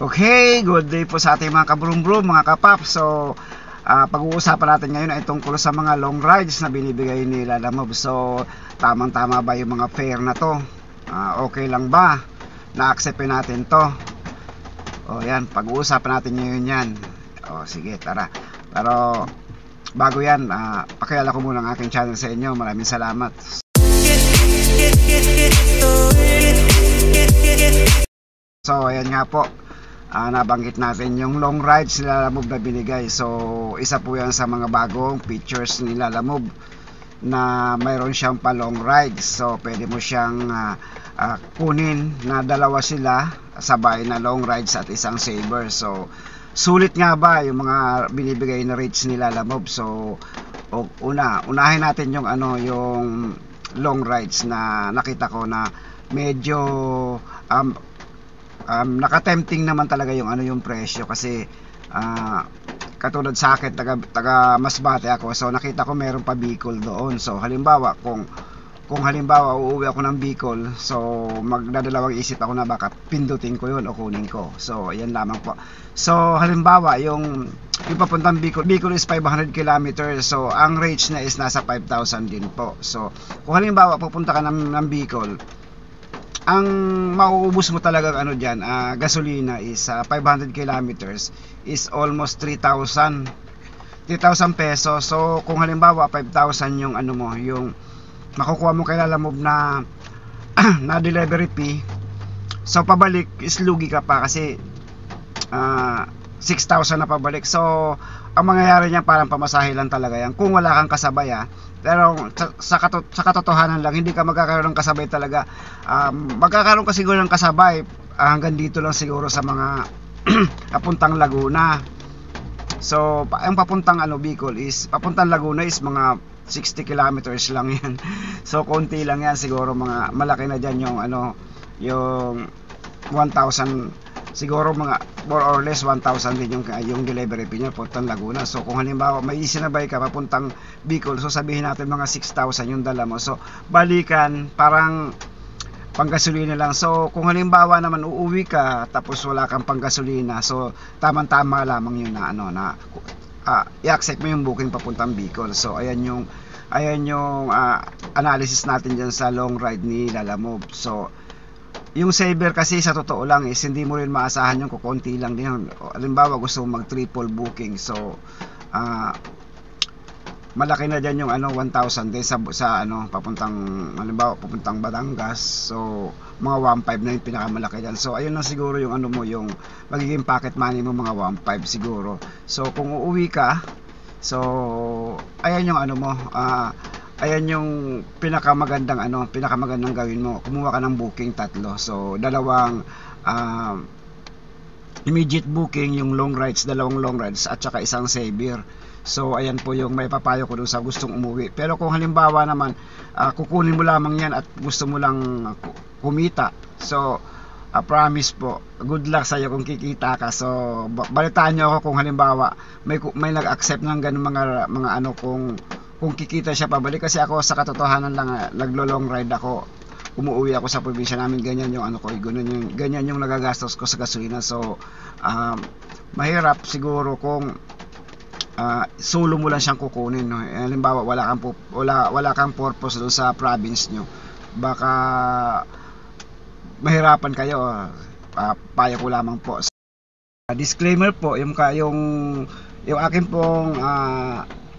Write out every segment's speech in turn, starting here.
Okay, good day po sa ating mga kabrum-brum, mga kapap. So, pag-uusapan natin ngayon ay tungkol sa mga long rides na binibigay ni Lalamove. So, tamang-tama ba yung mga fare na to? Okay lang ba? Na-acceptin natin to? O yan, pag-uusapan natin ngayon yan. O sige, tara. Pero, bago yan, pakilala ko muna ang aking channel sa inyo. Maraming salamat. So, ayan nga po. Nabanggit natin yung long rides ni Lalamove na binigay. So isa po yan sa mga bagong features ni Lalamove na mayroon siyang pa long rides. So pwede mo siyang kunin na dalawa sila sabay na long rides at isang saver. So sulit nga ba yung mga binibigay na rates ni Lalamove? So unahin natin yung yung long rides na nakita ko na medyo nakatempting naman talaga yung yung presyo kasi katulad sa akin taga Masbate ako, so nakita ko meron pa Bicol doon. So halimbawa kung halimbawa uuwi ako ng Bicol, so magdadalawang isip ako na baka pindutin ko yun o kunin ko. So yan lamang po. So halimbawa yung papuntang Bicol is 500 kilometers, so ang range na is nasa 5,000 din po. So kung halimbawa pupunta ka ng Bicol, ang mauubos mo talaga dyan, gasolina is 500 kilometers is almost 3,000 pesos. So kung halimbawa 5,000 yung yung makukuha mo kay Lalamove na na delivery fee, so pabalik is lugi ka pa kasi 6,000 na pabalik. So ang mangyayari niya parang pamasahe lang talaga yan kung wala kang kasabay. Pero sa katotohanan lang, hindi ka magkakaroon ng kasabay talaga. Magkakaroon ka siguro ng kasabay hanggang dito lang siguro sa mga papuntang Laguna. So ang papuntang Bicol is papuntang Laguna is mga 60 kilometers lang yan. So konti lang yan siguro, mga malaki na dyan yung yung 1,000 siguro, mga more or less 1,000 din yung delivery fee niya papuntang Laguna. So kung halimbawa may isinabay ka papuntang Bicol, so sabihin natin mga 6,000 yung dala mo, so balikan parang panggasolina lang. So kung halimbawa naman uuwi ka tapos wala kang panggasolina, so tamang-tama lamang yun na i-accept mo yung booking papuntang Bicol. So ayan yung analysis natin dyan sa long ride ni Lalamove. So yung saver kasi sa totoo lang is hindi mo rin maasahan yung kukunti lang din. Halimbawa gusto mo mag triple booking, so malaki na dyan yung 1,000 din sa papuntang, halimbawa papuntang Batangas, so mga 1,500 na yung pinakamalaki dyan. So ayun lang siguro yung yung magiging pocket money mo, mga 1,500 siguro. So kung uuwi ka, so ayan yung ayan yung pinakamagandang gawin mo. Kumuha ka ng booking tatlo. So dalawang immediate booking, yung long rides, dalawang long rides at saka isang saver. So ayan po yung may papayo ko doon sa gustong umuwi. Pero kung halimbawa naman kukunin mo lamang yan at gusto mo lang kumita, so promise po, good luck sa iyo kung kikita ka. So balitaan niyo ako kung halimbawa may nag-accept ng ganung mga kung kikita siya pabalik. Kasi ako sa katotohanan lang, naglo-long ride ako, umuwi ako sa probinsya namin, ganyan yung ganyan yung nagagastos ko sa gasolina. So mahirap siguro kung solo mo lang siyang kukunin, no? Halimbawa wala kang purpose doon sa province nyo, baka mahirapan kayo. Payo ko lamang po. Disclaimer po, yung akin pong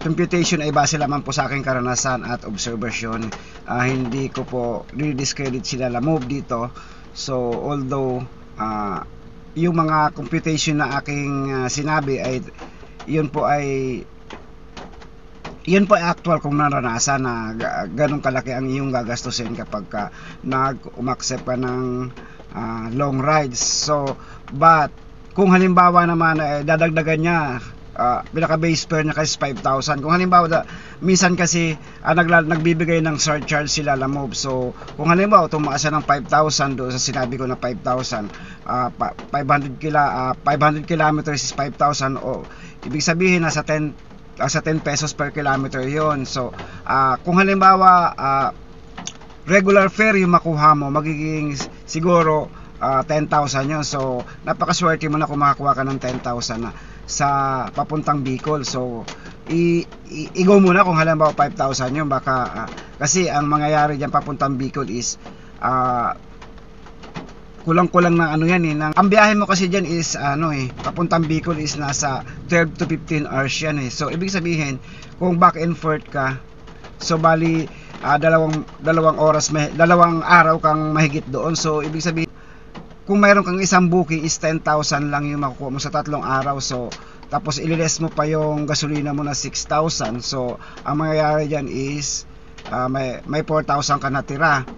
computation ay base lamang po sa aking karanasan at observation. Hindi ko po discredit sila Lalamove dito. So although yung mga computation na aking sinabi ay yun po ay actual kong naranasan na ganun kalaki ang iyong gagastusin kapag nag-umaccept ka ng long rides. So but kung halimbawa naman dadagdagan niya, pinaka base fare niya kasi 5,000. Kung halimbawa minsan kasi nagbibigay ng surcharge sila Lalamove. So kung halimbawa tumaas siya ng 5,000 doon sa sinabi ko na 5,000, 500 kilometers is 5,000, o ibig sabihin nasa 10 pesos per kilometer yon. So kung halimbawa regular fare yung makuha mo, magiging siguro 10,000 yun. So napakaswerte mo na kung makakuha ka ng 10,000 na sa papuntang Bicol. So i-go muna kung halimbawa 5,000 yun, baka kasi ang mangyayari diyan papuntang Bicol is kulang-kulang ng ano yan ang biyahe mo kasi diyan is papuntang Bicol is nasa 12 to 15 hours yan So ibig sabihin kung back and forth ka, so bali dalawang araw kang mahigit doon. So ibig sabihin kung mayroon kang isang booking is 10,000 lang yung makukuha mo sa 3 araw. So tapos ililes mo pa yung gasolina mo na 6,000. So ang mangyayari diyan is may 4,000 ka natira.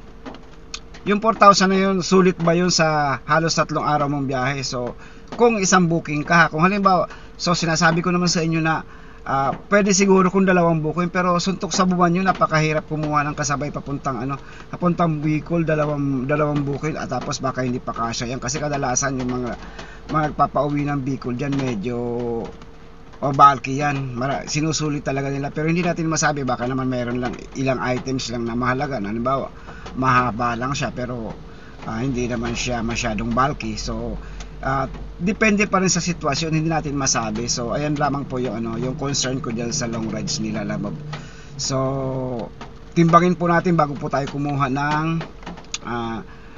Yung 4,000 na yun, sulit ba yun sa halos 3 araw mong biyahe? So kung isang booking ka, kung halimbawa, so sinasabi ko naman sa inyo na pwede siguro kung 2 booking, pero suntok sa buwan yun, napakahirap kumuha ng kasabay papuntang Bicol, dalawang booking, at tapos baka hindi pa kasya yan, kasi kadalasan yung mga nagpapauwi ng Bicol dyan medyo bulky yan, sinusulit talaga nila, pero hindi natin masabi, baka naman meron lang ilang items lang na mahalaga, halimbawa mahaba lang siya pero hindi naman siya masyadong bulky. So depende pa rin sa sitwasyon, hindi natin masabi. So ayan lamang po yung yung concern ko diyan sa long rides nila Lamob. So timbangin po natin bago po tayo kumuha ng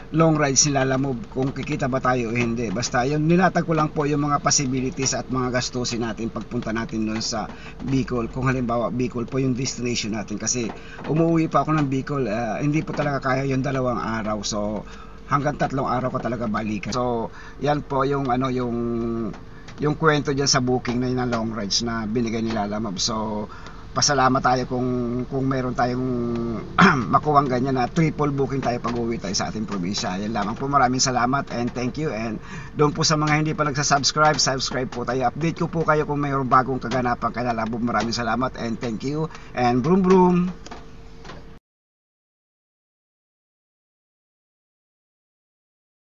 long rides nila Lamob kung kikita ba tayo o hindi. Basta yun, nilatag ko lang po yung mga possibilities at mga gastusin natin pagpunta natin doon sa Bicol. Kung halimbawa Bicol po yung destination natin, kasi umuwi pa ako ng Bicol, hindi po talaga kaya yung 2 araw. So hanggang 3 araw ko talaga balikan. So yan po yung yung kwento diyan sa booking na yun ng long rides na binigay nila Lamob. So pasalamat tayo kung meron tayong makuwang ganyan na triple booking tayo pag uwi tayo sa ating probinsya. Yan lamang po, maraming salamat and thank you. And doon po sa mga hindi pa nagsasubscribe, subscribe po tayo. Update ko po kayo kung mayroong bagong kaganapan kay Lamob. Maraming salamat and thank you and broom broom.